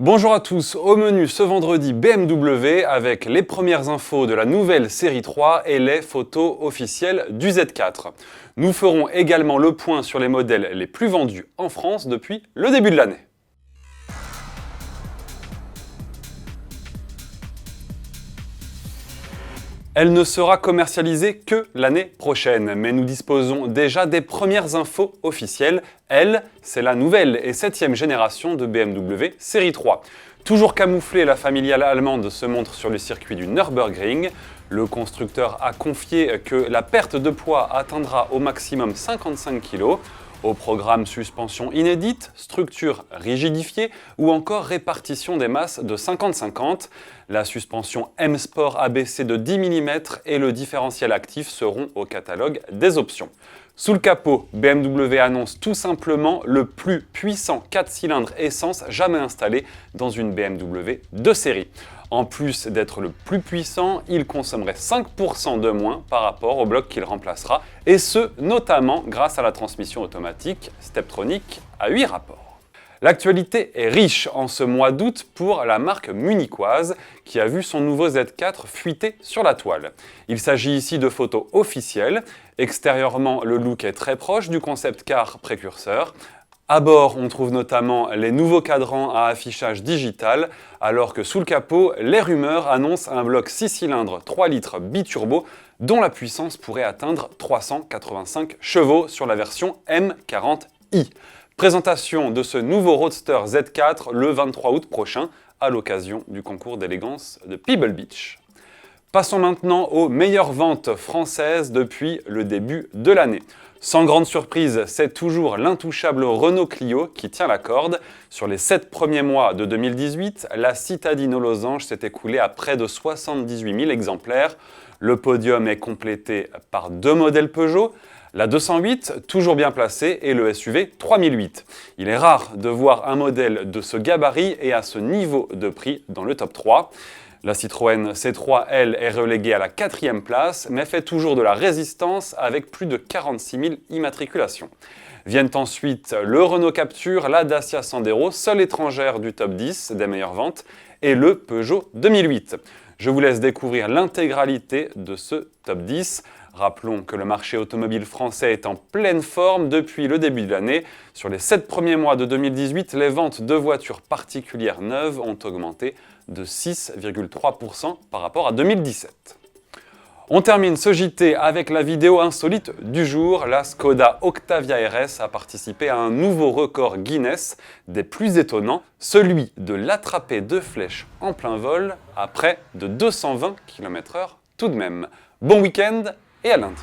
Bonjour à tous, au menu ce vendredi BMW avec les premières infos de la nouvelle série 3 et les photos officielles du Z4. Nous ferons également le point sur les modèles les plus vendus en France depuis le début de l'année. Elle ne sera commercialisée que l'année prochaine, mais nous disposons déjà des premières infos officielles. Elle, c'est la nouvelle et 7e génération de BMW Série 3. Toujours camouflée, la familiale allemande se montre sur le circuit du Nürburgring. Le constructeur a confié que la perte de poids atteindra au maximum 55 kg. Au programme suspension inédite, structure rigidifiée ou encore répartition des masses de 50-50. La suspension M-Sport abaissée de 10 mm et le différentiel actif seront au catalogue des options. Sous le capot, BMW annonce tout simplement le plus puissant 4 cylindres essence jamais installé dans une BMW de série. En plus d'être le plus puissant, il consommerait 5% de moins par rapport au bloc qu'il remplacera, et ce, notamment grâce à la transmission automatique Steptronic à 8 rapports. L'actualité est riche en ce mois d'août pour la marque munichoise qui a vu son nouveau Z4 fuiter sur la toile. Il s'agit ici de photos officielles. Extérieurement, le look est très proche du concept car précurseur. À bord, on trouve notamment les nouveaux cadrans à affichage digital, alors que sous le capot, les rumeurs annoncent un bloc 6 cylindres 3 litres biturbo dont la puissance pourrait atteindre 385 chevaux sur la version M40i. Présentation de ce nouveau Roadster Z4 le 23 août prochain à l'occasion du concours d'élégance de Pebble Beach. Passons maintenant aux meilleures ventes françaises depuis le début de l'année. Sans grande surprise, c'est toujours l'intouchable Renault Clio qui tient la corde. Sur les 7 premiers mois de 2018, la citadine aux losanges s'est écoulée à près de 78 000 exemplaires. Le podium est complété par 2 modèles Peugeot, la 208, toujours bien placée, et le SUV 3008. Il est rare de voir un modèle de ce gabarit et à ce niveau de prix dans le top 3. La Citroën C3, elle, est reléguée à la 4e place, mais fait toujours de la résistance avec plus de 46 000 immatriculations. Viennent ensuite le Renault Captur, la Dacia Sandero, seule étrangère du top 10 des meilleures ventes, et le Peugeot 2008. Je vous laisse découvrir l'intégralité de ce top 10. Rappelons que le marché automobile français est en pleine forme depuis le début de l'année. Sur les 7 premiers mois de 2018, les ventes de voitures particulières neuves ont augmenté de 6,3% par rapport à 2017. On termine ce JT avec la vidéo insolite du jour. La Skoda Octavia RS a participé à un nouveau record Guinness des plus étonnants, celui de l'attraper de flèches en plein vol à près de 220 km/h tout de même. Bon week-end et à lundi.